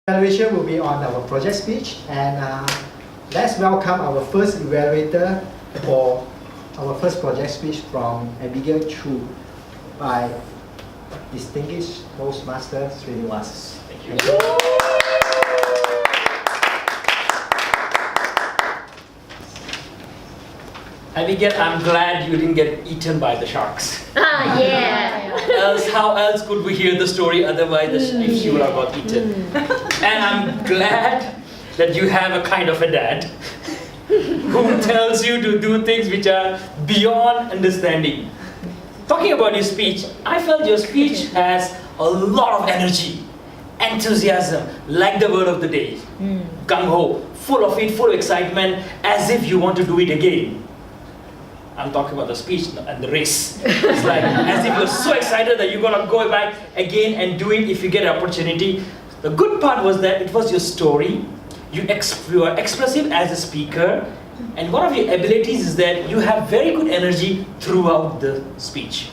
Evaluation will be on our project speech, and let's welcome our first evaluator for our first project speech from Abigail Chu by distinguished Toastmasters Srinivas. Thank you. Abigail, I'm glad you didn't get eaten by the sharks. Yeah. How else could we hear the story otherwise if you would have got eaten? And I'm glad that you have a kind of a dad who tells you to do things which are beyond understanding. Talking about your speech, I felt your speech has a lot of energy, enthusiasm, like the word of the day. Gung-ho, full of it, full of excitement, as if you want to do it again. I'm talking about the speech and the race. It's like as if you're so excited that you're gonna go back again and do it if you get an opportunity. The good part was that it was your story. You are expressive as a speaker, and one of your abilities is that you have very good energy throughout the speech.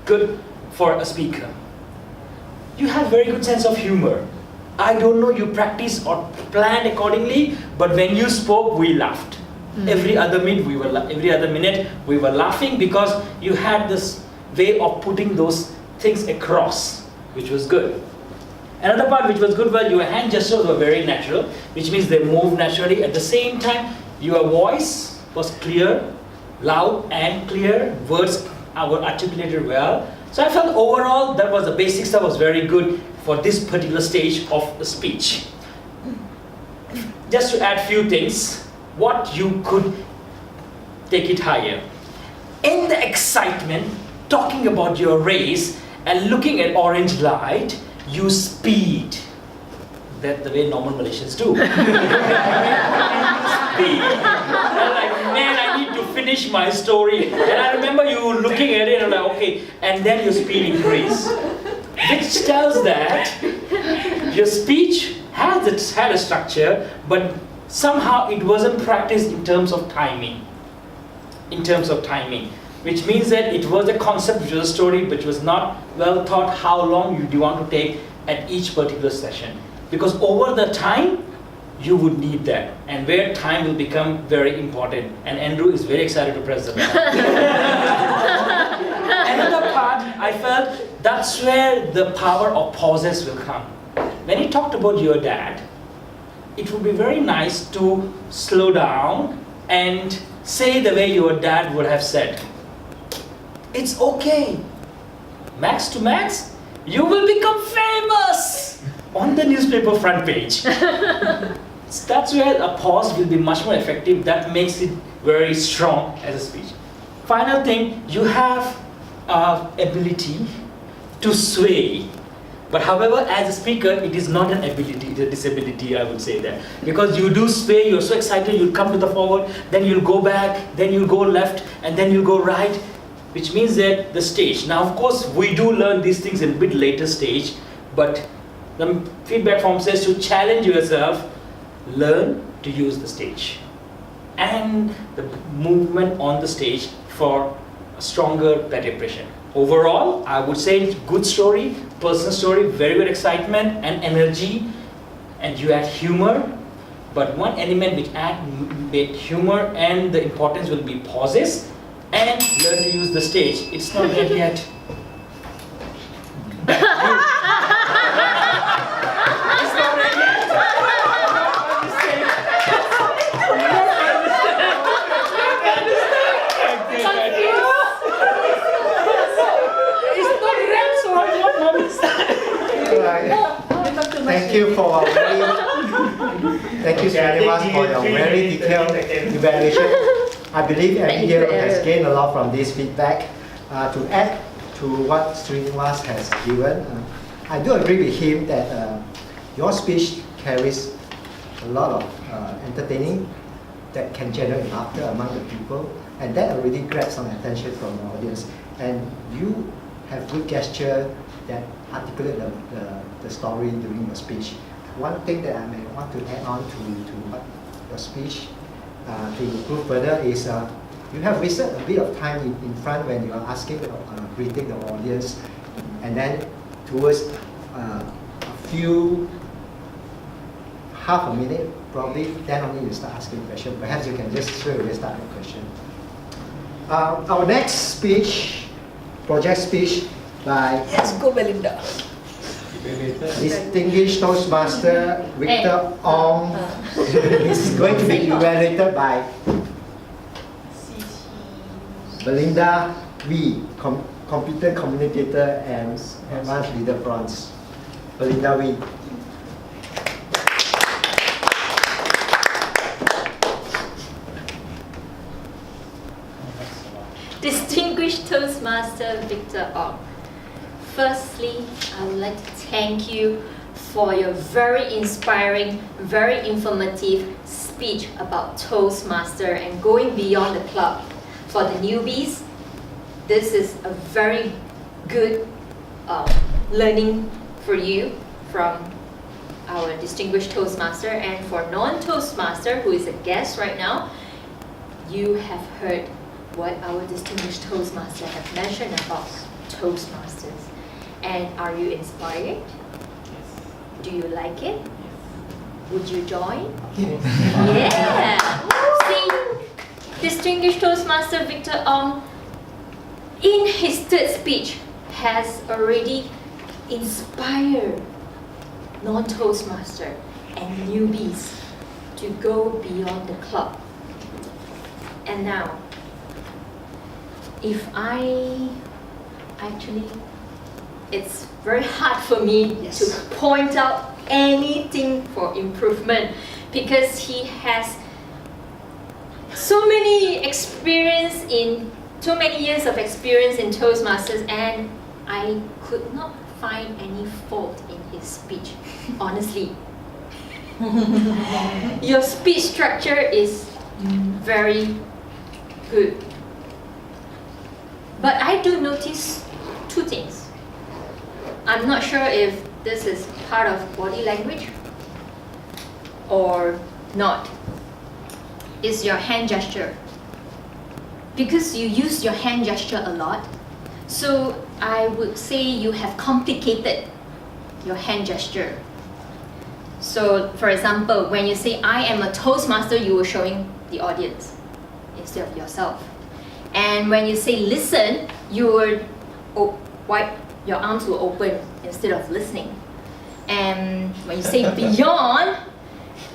Good for a speaker. You have very good sense of humor. I don't know you practice or planned accordingly, but when you spoke, we laughed. Every other minute we were laughing because you had this way of putting those things across, which was good. Another part which was good was your hand gestures were very natural, which means they moved naturally. At the same time, your voice was clear, loud and clear. Words were articulated well. So I felt overall that was the basic stuff was very good for this particular stage of the speech. Just to add few things, what you could take it higher. In the excitement, talking about your race and looking at orange light, you speed. That's the way normal Malaysians do. Speed. I'm like, man, I need to finish my story. And I remember you looking at it and I'm like, okay, and then your speed increased. Which tells that your speech had a structure, but somehow it wasn't practiced in terms of timing. Which means that it was a concept, which was a story, which was not well thought how long you do want to take at each particular session. Because over the time, you would need that. And where time will become very important. And Andrew is very excited to press the button. Another part, I felt that's where the power of pauses will come. When he talked about your dad, it would be very nice to slow down and say the way your dad would have said. It's okay. Max to max, you will become famous on the newspaper front page. That's where a pause will be much more effective. That makes it very strong as a speech. Final thing, you have ability to sway. But however, as a speaker, it is not an ability, it's a disability, I would say that. Because you do sway, you're so excited, you'll come to the forward, then you'll go back, then you'll go left, and then you'll go right, which means that the stage. Now, of course, we do learn these things in a bit later stage, but the feedback form says to challenge yourself, learn to use the stage. And the movement on the stage for a stronger, better impression. Overall, I would say good story, personal story, very good excitement and energy, and you add humor. But one element which add humor and the importance will be pauses and learn to use the stage. It's not there yet. It's not there yet. Thank you for Srinivas for your very detailed evaluation. I believe Abigail has gained a lot from this feedback. To add to what Srinivas has given, I do agree with him that your speech carries a lot of entertaining that can generate laughter among the people, and that already grabs some attention from the audience. And you have good gesture that articulate the story during your speech. One thing that I may want to add on to what your speech to improve further is you have wasted a bit of time in front when you are asking, greeting the audience, and then towards a few half a minute, probably, then only you start asking questions. Perhaps you can just straight away start the question. Our next speech, project speech by Let's go, Belinda. distinguished Toastmaster Victor Ong is going to be evaluated by Belinda V, competent communicator and advanced leader bronze. Belinda V. Distinguished Toastmaster Victor Ong. Firstly, I would like to thank you for your very inspiring, very informative speech about Toastmaster and going beyond the club. For the newbies, this is a very good learning for you from our distinguished Toastmaster, and for non-Toastmaster who is a guest right now, you have heard what our distinguished Toastmaster have mentioned about Toastmasters. And are you inspired? Yes. Do you like it? Yes. Would you join? Yes. Yeah! See, distinguished Toastmaster Victor Ong, in his third speech, has already inspired non-Toastmaster and newbies to go beyond the club. And now, if it's very hard for me to point out anything for improvement, because he has so many years of experience in Toastmasters, and I could not find any fault in his speech, honestly. Your speech structure is very good. But I do notice two things. I'm not sure if this is part of body language or not. It's your hand gesture. Because you use your hand gesture a lot, so I would say you have complicated your hand gesture. So, for example, when you say, I am a Toastmaster, you are showing the audience instead of yourself. And when you say listen, you would your arms will open instead of listening. And when you say beyond,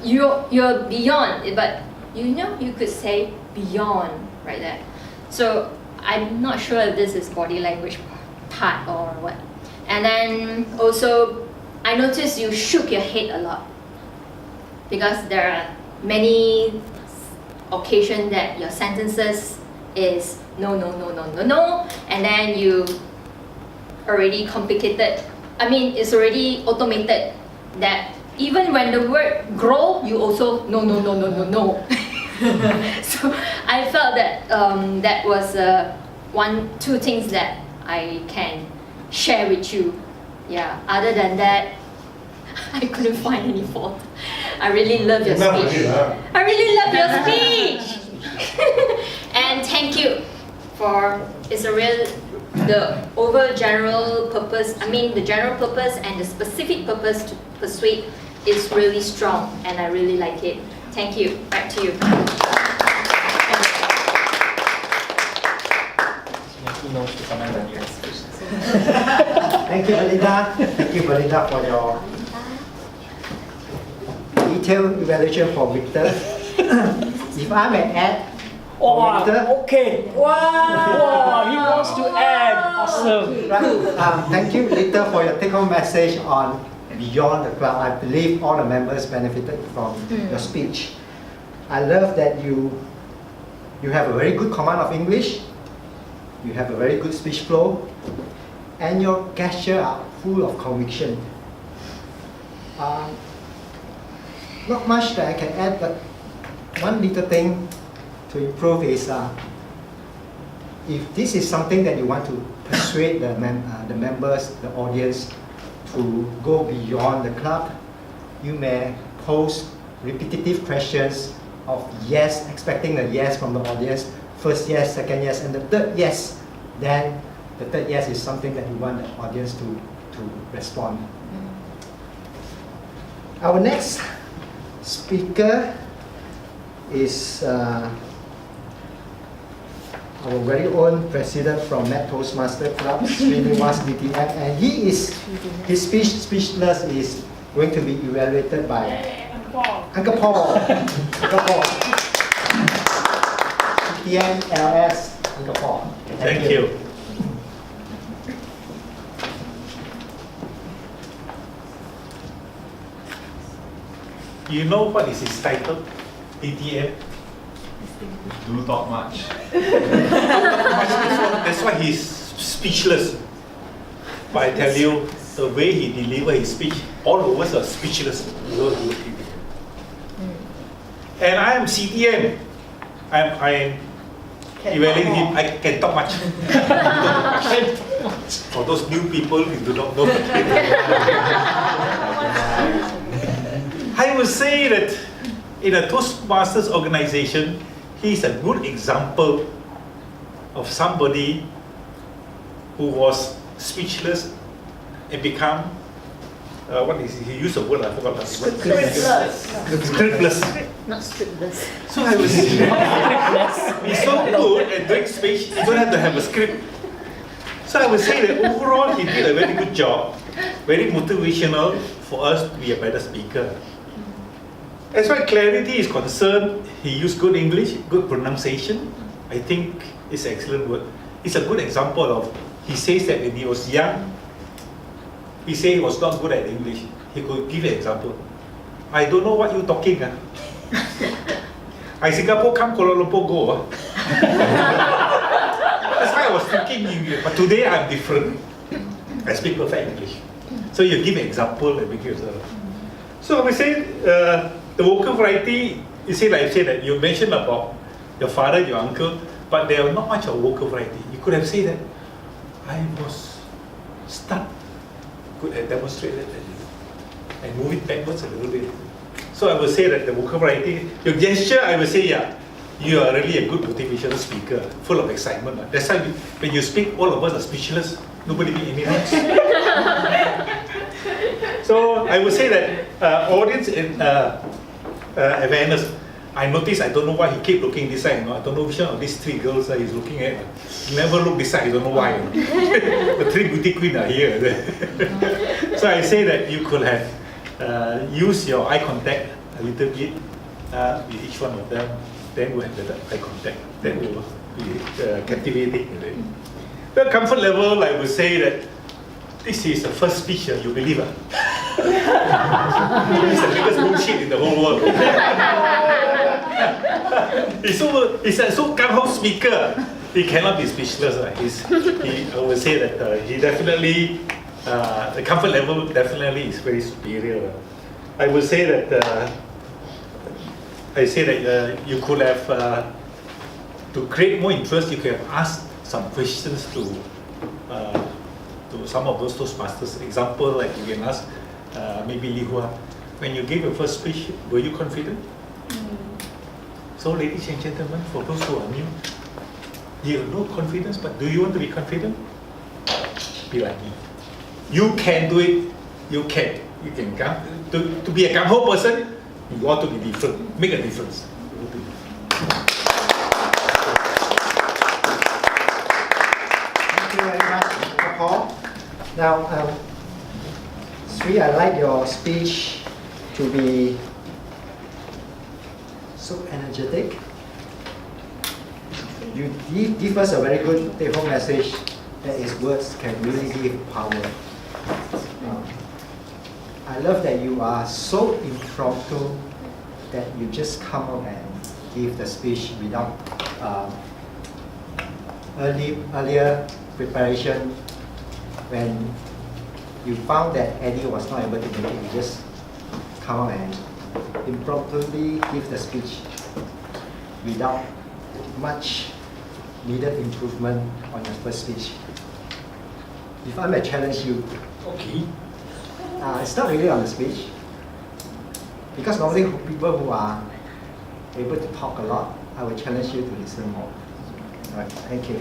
you're beyond, but you could say beyond right there. So I'm not sure if this is body language part or what. And then also, I noticed you shook your head a lot, because there are many occasions that your sentences is no, and then you already complicated. It's already automated that even when the word grow, you also no. So I felt that that was two things that I can share with you. Yeah. Other than that, I couldn't find any fault. I really love your speech. I really love your speech. And thank you for the general purpose and the specific purpose to persuade is really strong, and I really like it. Thank you. Back to you. He knows to comment on your speech. Thank you, Belinda. Thank you, Belinda, for your detailed evaluation for Victor. If I may add, Victor. Okay. Wow, he wants to add. Awesome. Right. Thank you, Victor, for your take-home message on Beyond the Club. I believe all the members benefited from your speech. I love that you have a very good command of English. You have a very good speech flow, and your gestures are full of conviction. Not much that I can add, but one little thing to improve is if this is something that you want to persuade the members, the audience, to go beyond the club, you may pose repetitive questions of yes, expecting a yes from the audience. First yes, second yes, and the third yes. Then the third yes is something that you want the audience to respond. Our next speaker is our very own president from Toastmasters Club, Srinivas DTM, and his speechless is going to be evaluated by Uncle Paul. Uncle Paul. DTM LS Uncle Paul. Thank you. You know what is his title? DTM? Do talk much. That's why he's speechless. But I tell you, the way he delivers his speech, all of us are speechless. And I am CTM. I am evaluating him. I can talk much. For those new people who do not know. I would say that in a Toastmasters organization, he's a good example of somebody who was speechless and become, what is he used a word, I forgot. Scriptless. Not scriptless. So I was, he's so good at doing speech, you don't have to have a script. So I would say that overall he did a very good job, very motivational for us to be a better speaker. As far as clarity is concerned, he used good English, good pronunciation. I think it's an excellent word. It's a good example of, he says that when he was young, he said he was not good at English. He could give an example. I don't know what you're talking. I Singapore come, Kuala Lumpur go. That's why I was thinking, but today I'm different. I speak perfect English. So you give an example and make yourself. So we say, the vocal variety, you say, like I said, that you mentioned about your father, your uncle, but there was not much of vocal variety. You could have said that I was stuck. Could have demonstrated that and move it backwards a little bit. So I would say that the vocal variety, your gesture, I would say, yeah, you are really a good motivational speaker, full of excitement. That's why when you speak, all of us are speechless. Nobody make any noise. So I would say that audience in awareness. I noticed, I don't know why he keep looking this side. I don't know which one of these three girls he's looking at. He never look this side, I don't know why. The three beauty queens are here. So I say that you could have used your eye contact a little bit with each one of them. Then we'll have the eye contact. That will be captivating. The comfort level, I would say that this is the first speech you believe. It's the biggest bullshit in the whole world. He's a so gung-ho speaker. He cannot be speechless. I would say that he definitely, the comfort level definitely is very superior. I would say that you could have, to create more interest, you could have asked some questions to some of those Toastmasters. Example, like you can ask, maybe Li Hua, when you gave your first speech, were you confident? So ladies and gentlemen, for those who are new, you have no confidence, but do you want to be confident? Be like me. You can do it. You can come. To be a gung-ho person, you want to be different. Make a difference. Thank you very much, Paul. Now, Sri, I like your speech to be so energetic. You give us a very good take-home message that his words can really give power. I love that you are so impromptu that you just come up and give the speech without earlier preparation. When you found that Eddie was not able to make it, you just come up and impromptu give the speech without much needed improvement on your first speech. If I may challenge you, Okay. it's not really on the speech, because normally people who are able to talk a lot, I will challenge you to listen more. All right, thank you.